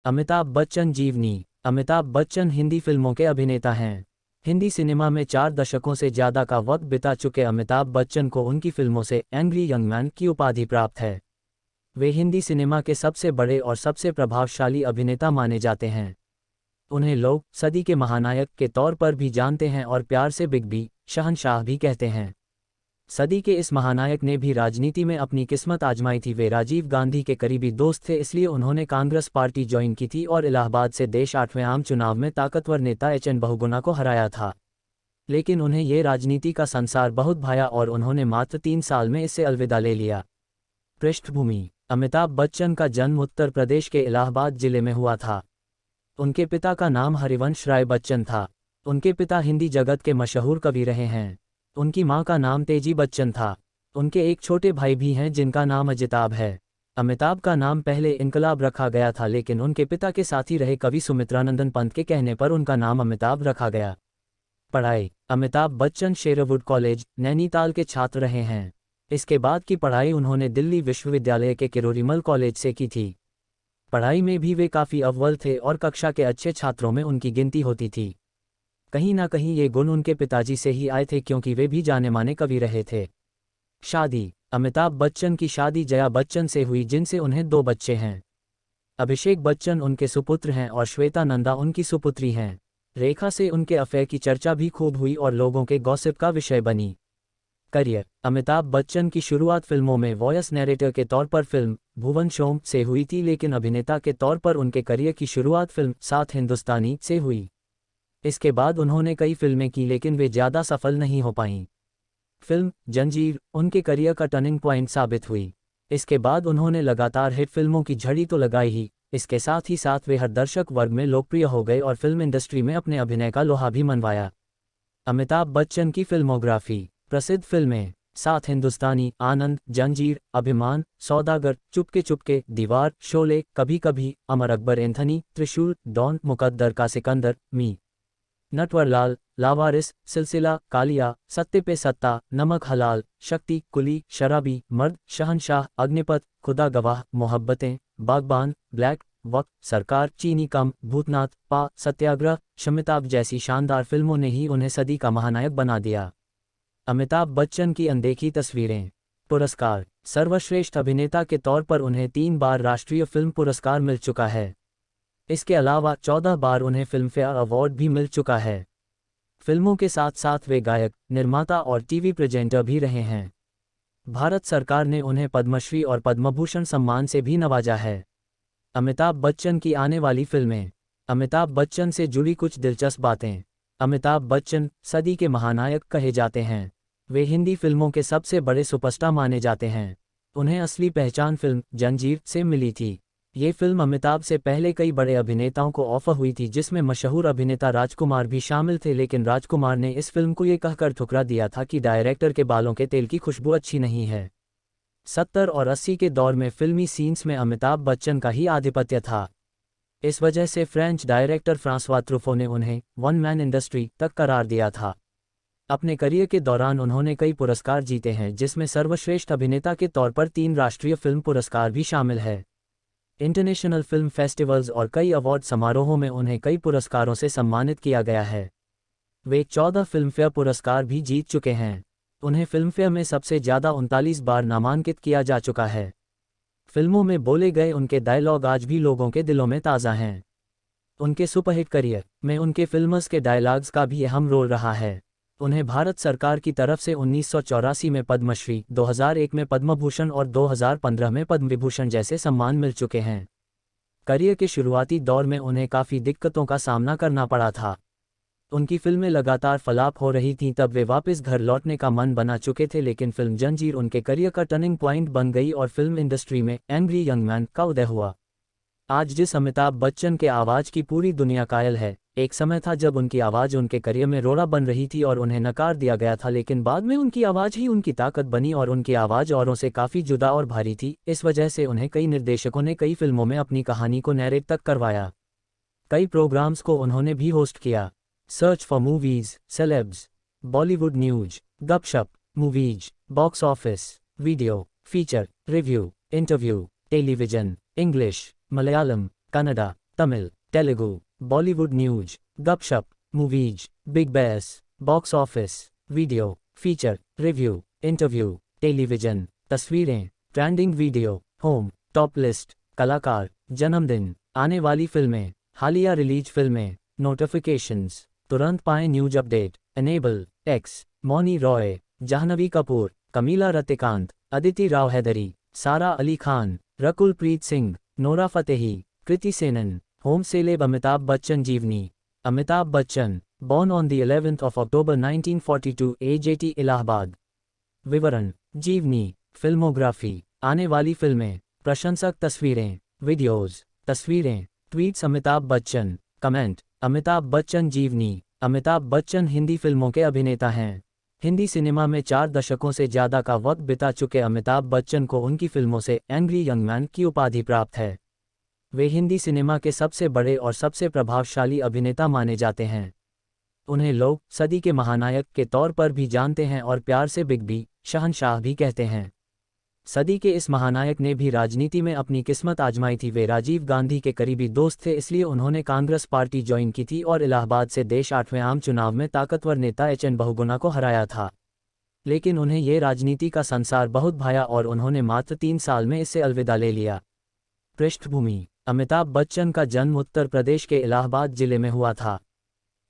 अमिताभ बच्चन जीवनी। अमिताभ बच्चन हिंदी फिल्मों के अभिनेता हैं। हिंदी सिनेमा में 4 दशकों से ज़्यादा का वक्त बिता चुके अमिताभ बच्चन को उनकी फिल्मों से एंग्री यंग मैन की उपाधि प्राप्त है। वे हिंदी सिनेमा के सबसे बड़े और सबसे प्रभावशाली अभिनेता माने जाते हैं। उन्हें लोग सदी के महानायक के तौर पर भी जानते हैं और प्यार से बिग बी, शहंशाह भी कहते हैं। सदी के इस महानायक ने भी राजनीति में अपनी किस्मत आजमाई थी। वे राजीव गांधी के करीबी दोस्त थे, इसलिए उन्होंने कांग्रेस पार्टी ज्वाइन की थी और इलाहाबाद से देश 8वें आम चुनाव में ताकतवर नेता एच.एन. बहुगुणा को हराया था। लेकिन उन्हें ये राजनीति का संसार बहुत भाया और उन्होंने मात्र 3 साल में इससे अलविदा ले लिया। पृष्ठभूमि। अमिताभ बच्चन का जन्म उत्तर प्रदेश के इलाहाबाद जिले में हुआ था। उनके पिता का नाम हरिवंश राय बच्चन था। उनके पिता हिंदी जगत के मशहूर कवि रहे हैं। उनकी मां का नाम तेजी बच्चन था। उनके एक छोटे भाई भी हैं जिनका नाम अजिताभ है। अमिताभ का नाम पहले इनकलाब रखा गया था, लेकिन उनके पिता के साथी रहे कवि सुमित्रानंदन पंत के कहने पर उनका नाम अमिताभ रखा गया। पढ़ाई। अमिताभ बच्चन शेरवुड कॉलेज, नैनीताल के छात्र रहे हैं। इसके बाद की पढ़ाई उन्होंने दिल्ली विश्वविद्यालय के किरोरीमल कॉलेज से की थी। पढ़ाई में भी वे काफ़ी अव्वल थे और कक्षा के अच्छे छात्रों में उनकी गिनती होती थी। कहीं ना कहीं ये गुण उनके पिताजी से ही आए थे, क्योंकि वे भी जाने माने कवि रहे थे। शादी। अमिताभ बच्चन की शादी जया बच्चन से हुई, जिनसे उन्हें 2 बच्चे हैं। अभिषेक बच्चन उनके सुपुत्र हैं और श्वेता नंदा उनकी सुपुत्री हैं। रेखा से उनके अफेयर की चर्चा भी खूब हुई और लोगों के गॉसिप का विषय बनी। करियर। अमिताभ बच्चन की शुरुआत फिल्मों में वॉयस नैरेटर के तौर पर फिल्म भुवन शोम से हुई थी, लेकिन अभिनेता के तौर पर उनके करियर की शुरुआत फिल्म सात हिंदुस्तानी से हुई। इसके बाद उन्होंने कई फिल्में की, लेकिन वे ज़्यादा सफल नहीं हो पाईं। फिल्म जंजीर उनके करियर का टर्निंग पॉइंट साबित हुई। इसके बाद उन्होंने लगातार हिट फिल्मों की झड़ी तो लगाई ही, इसके साथ ही साथ वे हर दर्शक वर्ग में लोकप्रिय हो गए और फिल्म इंडस्ट्री में अपने अभिनय का लोहा भी मनवाया। अमिताभ बच्चन की फिल्मोग्राफी। प्रसिद्ध फिल्में सात हिंदुस्तानी, आनंद, जंजीर, अभिमान, सौदागर, चुपके चुपके, दीवार, शोले, कभी कभी, अमर अकबर एंथनी, त्रिशूल, डॉन, मुकद्दर का सिकंदर, मी, नटवरलाल, लावारिस, सिलसिला, कालिया, सत्ते पे सत्ता, नमक हलाल, शक्ति, कुली, शराबी, मर्द, शहंशाह, अग्निपथ, खुदा गवाह, मोहब्बतें, बागबान, ब्लैक, वक्त, सरकार, चीनी कम, भूतनाथ, पा, सत्याग्रह, शमिताभ जैसी शानदार फिल्मों ने ही उन्हें सदी का महानायक बना दिया। अमिताभ बच्चन की अनदेखी तस्वीरें। पुरस्कार। सर्वश्रेष्ठ अभिनेता के तौर पर उन्हें 3 बार राष्ट्रीय फिल्म पुरस्कार मिल चुका है। इसके अलावा 14 बार उन्हें फिल्मफेयर अवार्ड भी मिल चुका है। फिल्मों के साथ साथ वे गायक, निर्माता और टीवी प्रेजेंटर भी रहे हैं। भारत सरकार ने उन्हें पद्मश्री और पद्मभूषण सम्मान से भी नवाजा है। अमिताभ बच्चन की आने वाली फिल्में। अमिताभ बच्चन से जुड़ी कुछ दिलचस्प बातें। अमिताभ बच्चन सदी के महानायक कहे जाते हैं। वे हिंदी फिल्मों के सबसे बड़े सुपरस्टार माने जाते हैं। उन्हें असली पहचान फिल्म जंजीर से मिली थी। ये फिल्म अमिताभ से पहले कई बड़े अभिनेताओं को ऑफर हुई थी, जिसमें मशहूर अभिनेता राजकुमार भी शामिल थे, लेकिन राजकुमार ने इस फिल्म को ये कहकर ठुकरा दिया था कि डायरेक्टर के बालों के तेल की खुशबू अच्छी नहीं है। 70 और 80 के दौर में फिल्मी सीन्स में अमिताभ बच्चन का ही आधिपत्य था। इस वजह से फ्रेंच डायरेक्टर फ्रांसवा ट्रुफो ने उन्हें वन मैन इंडस्ट्री तक करार दिया था। अपने करियर के दौरान उन्होंने कई पुरस्कार जीते हैं, जिसमें सर्वश्रेष्ठ अभिनेता के तौर पर 3 राष्ट्रीय फिल्म पुरस्कार भी शामिल है। इंटरनेशनल फिल्म फेस्टिवल्स और कई अवार्ड समारोहों में उन्हें कई पुरस्कारों से सम्मानित किया गया है। वे 14 फिल्मफेयर पुरस्कार भी जीत चुके हैं। उन्हें फिल्मफेयर में सबसे ज़्यादा 39 बार नामांकित किया जा चुका है। फिल्मों में बोले गए उनके डायलॉग आज भी लोगों के दिलों में ताज़ा हैं। उनके सुपरहिट करियर में उनके फिल्म्स के डायलॉग्स का भी अहम रोल रहा है। उन्हें भारत सरकार की तरफ से 1984 में पद्मश्री, 2001 में पद्मभूषण और 2015 में पद्म विभूषण जैसे सम्मान मिल चुके हैं। करियर के शुरुआती दौर में उन्हें काफ़ी दिक्कतों का सामना करना पड़ा था। उनकी फिल्में लगातार फ्लॉप हो रही थीं, तब वे वापस घर लौटने का मन बना चुके थे, लेकिन फिल्म जंजीर उनके करियर का टर्निंग पॉइंट बन गई और फिल्म इंडस्ट्री में एंग्री यंग मैन का उदय हुआ। आज जिस अमिताभ बच्चन के आवाज़ की पूरी दुनिया कायल है, एक समय था जब उनकी आवाज़ उनके करियर में रोड़ा बन रही थी और उन्हें नकार दिया गया था, लेकिन बाद में उनकी आवाज़ ही उनकी ताकत बनी और उनकी आवाज़ औरों से काफ़ी जुदा और भारी थी। इस वजह से उन्हें कई निर्देशकों ने कई फिल्मों में अपनी कहानी को नैरेट तक करवाया। कई प्रोग्राम्स को उन्होंने भी होस्ट किया। Search for movies, celebs, Bollywood news, गपशप, movies, box office, video, feature, review, interview, television, English, Malayalam, Kannada, Tamil, Telugu, Bollywood news, गपशप, movies, Bigg Boss, box office, video, feature, review, interview, television, तस्वीरें, trending video, home, top list, कलाकार, जन्मदिन, आने वाली फिल्में, हालिया रिलीज फिल्में, नोटिफिकेशंस, तुरंत पाएं news update, enable, X, Mouni Roy, Janhvi Kapoor, कमीला रतिकांत, Aditi Rao Hydari, Sara Ali Khan, Rakul Preet Singh, Nora Fatehi, Kriti Sanon, home celeb Amitabh Bachchan जीवनी, Amitabh Bachchan, born on the 11th of October 1942 age 80 Allahabad. विवरण, जीवनी, फिल्मोग्राफी, आने वाली फिल्में, प्रशंसक, तस्वीरें, वीडियोज़, तस्वीरें, ट्वीट्स, अमिताभ बच्चन, कमेंट, अमिताभ बच्चन जीवनी। अमिताभ बच्चन हिंदी फिल्मों के अभिनेता हैं। हिंदी सिनेमा में 4 दशकों से ज़्यादा का वक्त बिता चुके अमिताभ बच्चन को उनकी फिल्मों से एंग्री यंग मैन की उपाधि प्राप्त है। वे हिंदी सिनेमा के सबसे बड़े और सबसे प्रभावशाली अभिनेता माने जाते हैं। उन्हें लोग सदी के महानायक के तौर पर भी जानते हैं और प्यार से बिग बी, शहंशाह भी कहते हैं। सदी के इस महानायक ने भी राजनीति में अपनी किस्मत आजमाई थी। वे राजीव गांधी के करीबी दोस्त थे, इसलिए उन्होंने कांग्रेस पार्टी ज्वाइन की थी और इलाहाबाद से देश 8वें आम चुनाव में ताकतवर नेता एच.एन. बहुगुणा को हराया था। लेकिन उन्हें ये राजनीति का संसार बहुत भाया और उन्होंने मात्र 3 साल में इससे अलविदा ले लिया। पृष्ठभूमि, अमिताभ बच्चन का जन्म उत्तर प्रदेश के इलाहाबाद जिले में हुआ था।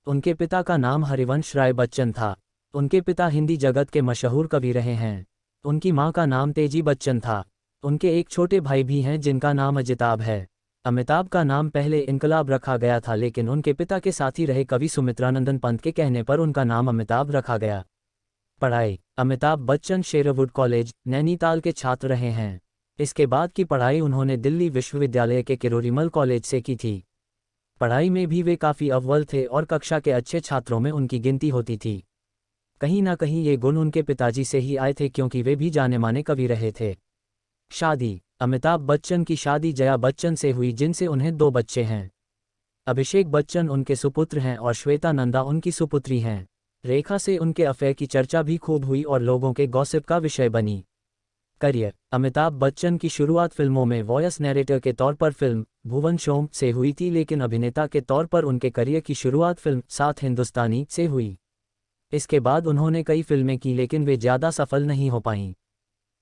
उनके पिता का नाम हरिवंश राय बच्चन था। उनके पिता हिंदी जगत के मशहूर कवि रहे हैं। उनकी मां का नाम तेजी बच्चन था। उनके एक छोटे भाई भी हैं जिनका नाम अजिताभ है। अमिताभ का नाम पहले इनकलाब रखा गया था, लेकिन उनके पिता के साथी रहे कवि सुमित्रानंदन पंत के कहने पर उनका नाम अमिताभ रखा गया। पढ़ाई, अमिताभ बच्चन शेरवुड कॉलेज, नैनीताल के छात्र रहे हैं। इसके बाद की पढ़ाई उन्होंने दिल्ली विश्वविद्यालय के किरोरीमल कॉलेज से की थी। पढ़ाई में भी वे काफ़ी अव्वल थे और कक्षा के अच्छे छात्रों में उनकी गिनती होती थी। कहीं ना कहीं ये गुण उनके पिताजी से ही आए थे, क्योंकि वे भी जाने माने कवि रहे थे। शादी, अमिताभ बच्चन की शादी जया बच्चन से हुई, जिनसे उन्हें 2 बच्चे हैं। अभिषेक बच्चन उनके सुपुत्र हैं और श्वेता नंदा उनकी सुपुत्री हैं। रेखा से उनके अफेयर की चर्चा भी खूब हुई और लोगों के गॉसिप का विषय बनी। करियर, अमिताभ बच्चन की शुरुआत फिल्मों में वॉयस नैरेटर के तौर पर फिल्म भुवन शोम से हुई थी, लेकिन अभिनेता के तौर पर उनके करियर की शुरुआत फिल्म साथ हिंदुस्तानी से हुई। इसके बाद उन्होंने कई फिल्में की, लेकिन वे ज़्यादा सफल नहीं हो पाईं।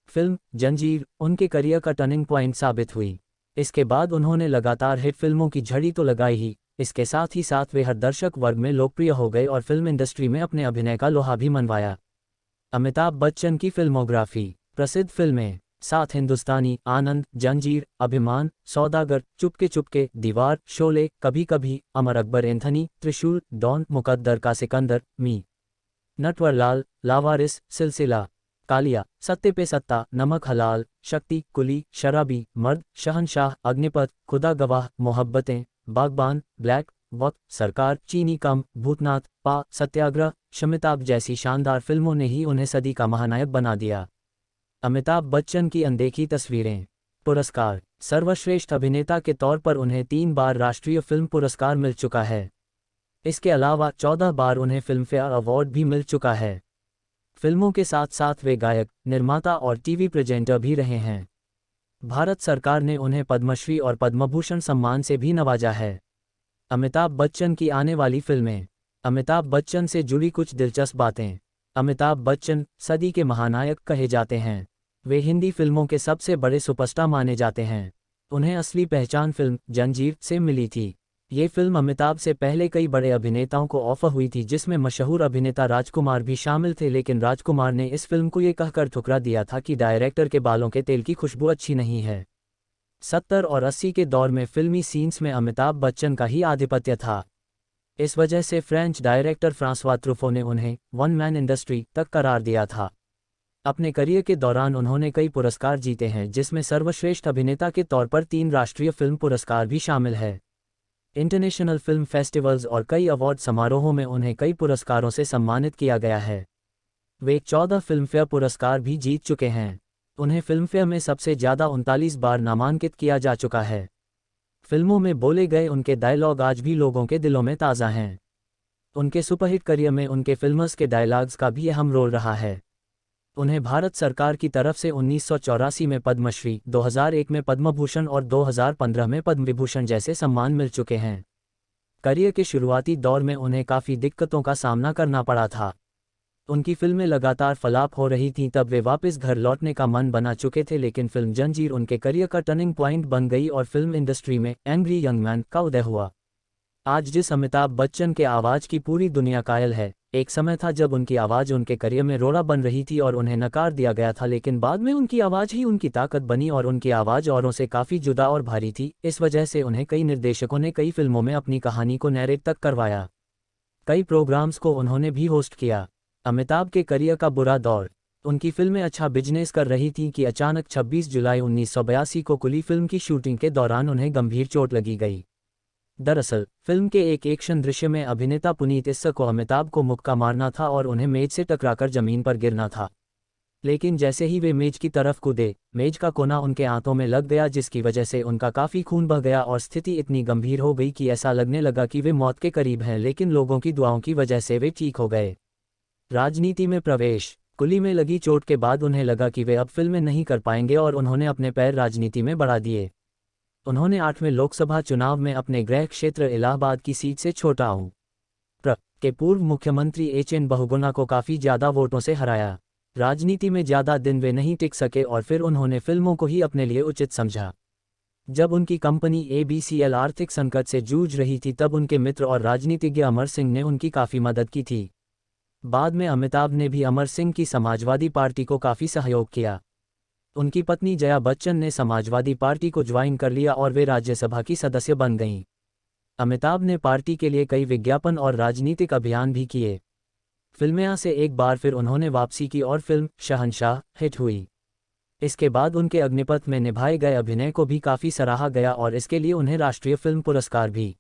फिल्म जंजीर उनके करियर का टर्निंग पॉइंट साबित हुई। इसके बाद उन्होंने लगातार हिट फिल्मों की झड़ी तो लगाई ही, इसके साथ ही साथ वे हर दर्शक वर्ग में लोकप्रिय हो गए और फिल्म इंडस्ट्री में अपने अभिनय का लोहा भी मनवाया। अमिताभ बच्चन की फिल्मोग्राफी, प्रसिद्ध फिल्में, साथ हिंदुस्तानी, आनंद, जंजीर, अभिमान, सौदागर, चुपके चुपके, दीवार, शोले, कभी कभी, अमर अकबर एंथनी, त्रिशूल, डॉन, मुकद्दर का सिकंदर, मी, नटवरलाल, लावारिस, सिलसिला, कालिया, सत्ते पे सत्ता, नमक हलाल, शक्ति, कुली, शराबी, मर्द, शहंशाह, अग्निपथ, खुदा गवाह, मोहब्बतें, बागबान, ब्लैक, वक्त, सरकार, चीनी कम, भूतनाथ, पा, सत्याग्रह, शमिताभ जैसी शानदार फिल्मों ने ही उन्हें सदी का महानायक बना दिया। अमिताभ बच्चन की अनदेखी तस्वीरें, पुरस्कार, सर्वश्रेष्ठ अभिनेता के तौर पर उन्हें 3 बार राष्ट्रीय फिल्म पुरस्कार मिल चुका है। इसके अलावा 14 बार उन्हें फिल्मफेयर अवार्ड भी मिल चुका है। फिल्मों के साथ साथ वे गायक, निर्माता और टीवी प्रेजेंटर भी रहे हैं। भारत सरकार ने उन्हें पद्मश्री और पद्मभूषण सम्मान से भी नवाजा है। अमिताभ बच्चन की आने वाली फिल्में, अमिताभ बच्चन से जुड़ी कुछ दिलचस्प बातें। अमिताभ बच्चन सदी के महानायक कहे जाते हैं। वे हिंदी फिल्मों के सबसे बड़े सुपरस्टार माने जाते हैं। उन्हें असली पहचान फिल्म जंजीर से मिली थी। ये फिल्म अमिताभ से पहले कई बड़े अभिनेताओं को ऑफर हुई थी, जिसमें मशहूर अभिनेता राजकुमार भी शामिल थे, लेकिन राजकुमार ने इस फिल्म को ये कहकर ठुकरा दिया था कि डायरेक्टर के बालों के तेल की खुशबू अच्छी नहीं है। 70 और 80 के दौर में फिल्मी सीन्स में अमिताभ बच्चन का ही आधिपत्य था। इस वजह से फ्रेंच डायरेक्टर फ्रांसवा ट्रुफो ने उन्हें वन मैन इंडस्ट्री तक करार दिया था। अपने करियर के दौरान उन्होंने कई पुरस्कार जीते हैं, जिसमें सर्वश्रेष्ठ अभिनेता के तौर पर 3 राष्ट्रीय फिल्म पुरस्कार भी शामिल है। इंटरनेशनल फिल्म फेस्टिवल्स और कई अवार्ड समारोहों में उन्हें कई पुरस्कारों से सम्मानित किया गया है। वे 14 फिल्मफेयर पुरस्कार भी जीत चुके हैं। उन्हें फिल्मफेयर में सबसे ज़्यादा 39 बार नामांकित किया जा चुका है। फिल्मों में बोले गए उनके डायलॉग आज भी लोगों के दिलों में ताज़ा हैं। उनके सुपरहिट करियर में उनके फिल्मर्स के डायलॉग्स का भी अहम रोल रहा है। उन्हें भारत सरकार की तरफ से 1984 में पद्मश्री, 2001 में पद्म भूषण और 2015 में पद्म विभूषण जैसे सम्मान मिल चुके हैं। करियर के शुरुआती दौर में उन्हें काफ़ी दिक्कतों का सामना करना पड़ा था। उनकी फिल्में लगातार फ्लॉप हो रही थीं, तब वे वापस घर लौटने का मन बना चुके थे, लेकिन फिल्म जंजीर उनके करियर का टर्निंग पॉइंट बन गई और फिल्म इंडस्ट्री में एंग्री यंग मैन का उदय हुआ। आज जिस अमिताभ बच्चन के आवाज़ की पूरी दुनिया कायल है, एक समय था जब उनकी आवाज़ उनके करियर में रोड़ा बन रही थी और उन्हें नकार दिया गया था, लेकिन बाद में उनकी आवाज़ ही उनकी ताकत बनी और उनकी आवाज़ औरों से काफ़ी जुदा और भारी थी। इस वजह से उन्हें कई निर्देशकों ने कई फिल्मों में अपनी कहानी को नैरेट तक करवाया। कई प्रोग्राम्स को उन्होंने भी होस्ट किया। अमिताभ के करियर का बुरा दौर। उनकी फिल्में अच्छा बिजनेस कर रही थीं कि अचानक 26 जुलाई 1982 को कुली फिल्म की शूटिंग के दौरान उन्हें गंभीर चोट लगी गई। दरअसल फिल्म के एक एक्शन दृश्य में अभिनेता पुनीत इस्सर को अमिताभ को मुक्का मारना था और उन्हें मेज से टकराकर जमीन पर गिरना था। लेकिन जैसे ही वे मेज की तरफ कूदे, मेज का कोना उनके आंतों में लग गया, जिसकी वजह से उनका काफ़ी खून बह गया और स्थिति इतनी गंभीर हो गई कि ऐसा लगने लगा कि वे मौत के करीब हैं, लेकिन लोगों की दुआओं की वजह से वे ठीक हो गए। राजनीति में प्रवेश। कुली में लगी चोट के बाद उन्हें लगा कि वे अब फिल्में नहीं कर पाएंगे और उन्होंने अपने पैर राजनीति में बढ़ा दिए। उन्होंने 8वें लोकसभा चुनाव में अपने गृह क्षेत्र इलाहाबाद की सीट से छोटाऊ प्र के पूर्व मुख्यमंत्री एच.एन. बहुगुणा को काफ़ी ज़्यादा वोटों से हराया। राजनीति में ज़्यादा दिन वे नहीं टिक सके और फिर उन्होंने फिल्मों को ही अपने लिए उचित समझा। जब उनकी कंपनी ABCL आर्थिक संकट से जूझ रही थी, तब उनके मित्र और राजनीतिज्ञ अमर सिंह ने उनकी काफ़ी मदद की थी। बाद में अमिताभ ने भी अमर सिंह की समाजवादी पार्टी को काफ़ी सहयोग किया। उनकी पत्नी जया बच्चन ने समाजवादी पार्टी को ज्वाइन कर लिया और वे राज्यसभा की सदस्य बन गईं। अमिताभ ने पार्टी के लिए कई विज्ञापन और राजनीतिक अभियान भी किए। फिल्में से एक बार फिर उन्होंने वापसी की और फिल्म शहंशाह हिट हुई। इसके बाद उनके अग्निपथ में निभाए गए अभिनय को भी काफ़ी सराहा गया और इसके लिए उन्हें राष्ट्रीय फिल्म पुरस्कार भी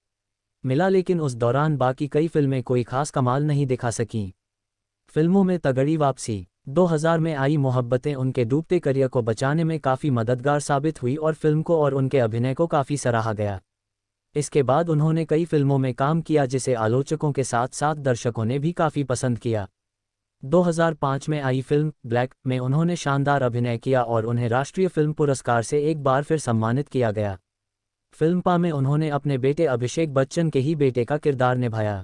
मिला, लेकिन उस दौरान बाकी कई फिल्में कोई खास कमाल नहीं दिखा सकीं। फिल्मों में तगड़ी वापसी। 2000 में आई मोहब्बतें उनके डूबते करियर को बचाने में काफ़ी मददगार साबित हुई और फिल्म को और उनके अभिनय को काफ़ी सराहा गया। इसके बाद उन्होंने कई फिल्मों में काम किया, जिसे आलोचकों के साथ साथ दर्शकों ने भी काफ़ी पसंद किया। 2005 में आई फिल्म ब्लैक में उन्होंने शानदार अभिनय किया और उन्हें राष्ट्रीय फिल्म पुरस्कार से एक बार फिर सम्मानित किया गया। फिल्म पा में उन्होंने अपने बेटे अभिषेक बच्चन के ही बेटे का किरदार निभाया।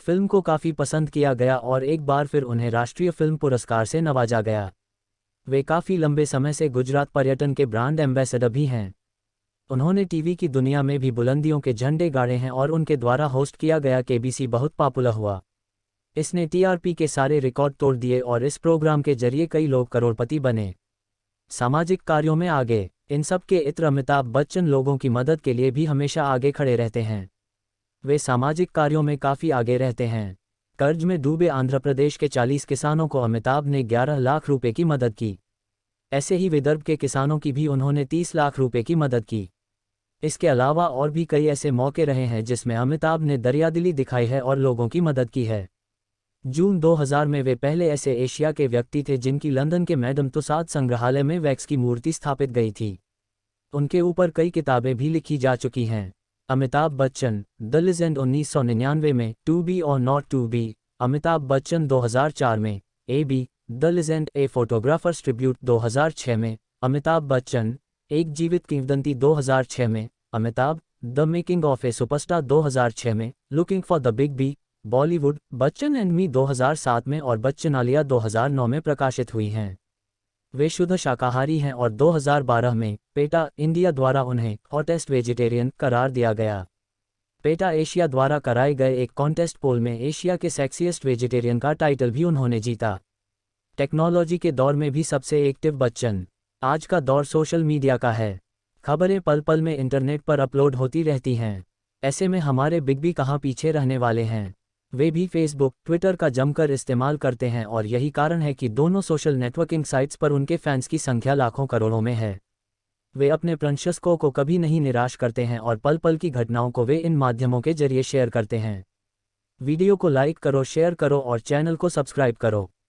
फिल्म को काफ़ी पसंद किया गया और एक बार फिर उन्हें राष्ट्रीय फिल्म पुरस्कार से नवाजा गया। वे काफ़ी लंबे समय से गुजरात पर्यटन के ब्रांड एम्बेसडर भी हैं। उन्होंने टीवी की दुनिया में भी बुलंदियों के झंडे गाड़े हैं और उनके द्वारा होस्ट किया गया KBC बहुत पॉपुलर हुआ। इसने TRP के सारे रिकॉर्ड तोड़ दिए और इस प्रोग्राम के जरिए कई लोग करोड़पति बने। सामाजिक कार्यों में आगे। इन सब के इत्र अमिताभ बच्चन लोगों की मदद के लिए भी हमेशा आगे खड़े रहते हैं। वे सामाजिक कार्यों में काफ़ी आगे रहते हैं। कर्ज में डूबे आंध्र प्रदेश के 40 किसानों को अमिताभ ने 11 लाख रुपए की मदद की। ऐसे ही विदर्भ के किसानों की भी उन्होंने 30 लाख रुपए की मदद की। इसके अलावा और भी कई ऐसे मौके रहे हैं जिसमें अमिताभ ने दरियादिली दिखाई है और लोगों की मदद की है। जून 2000 में वे पहले ऐसे एशिया के व्यक्ति थे जिनकी लंदन के मैडम तुसाद संग्रहालय में वैक्स की मूर्ति स्थापित गई थी। उनके ऊपर कई किताबें भी लिखी जा चुकी हैं। अमिताभ बच्चन द लीजेंड 1999 में, टू बी और not to be. Amitabh Bachchan 2004 में, AB the legend a photographer's tribute 2006 में। अमिताभ बच्चन एक जीवित किंवदंती 2006 में। Amitabh the making of a superstar 2006 में। Looking for the big B Bollywood Bachchan and me 2007 में और बच्चनालिया 2009 में प्रकाशित हुई हैं। वे शुद्ध शाकाहारी हैं और 2012 में पेटा इंडिया द्वारा उन्हें हॉटेस्ट वेजिटेरियन करार दिया गया। पेटा एशिया द्वारा कराए गए एक कॉन्टेस्ट पोल में एशिया के सेक्सीएस्ट वेजिटेरियन का टाइटल भी उन्होंने जीता। टेक्नोलॉजी के दौर में भी सबसे एक्टिव बच्चन। आज का दौर सोशल मीडिया का है। खबरें पल पल में इंटरनेट पर अपलोड होती रहती हैं। ऐसे में हमारे बिग बी कहाँ पीछे रहने वाले हैं। वे भी फेसबुक, ट्विटर का जमकर इस्तेमाल करते हैं और यही कारण है कि दोनों सोशल नेटवर्किंग साइट्स पर उनके फैंस की संख्या लाखों करोड़ों में है। वे अपने प्रशंसकों को कभी नहीं निराश करते हैं और पल पल की घटनाओं को वे इन माध्यमों के जरिए शेयर करते हैं। वीडियो को लाइक करो, शेयर करो और चैनल को सब्सक्राइब करो।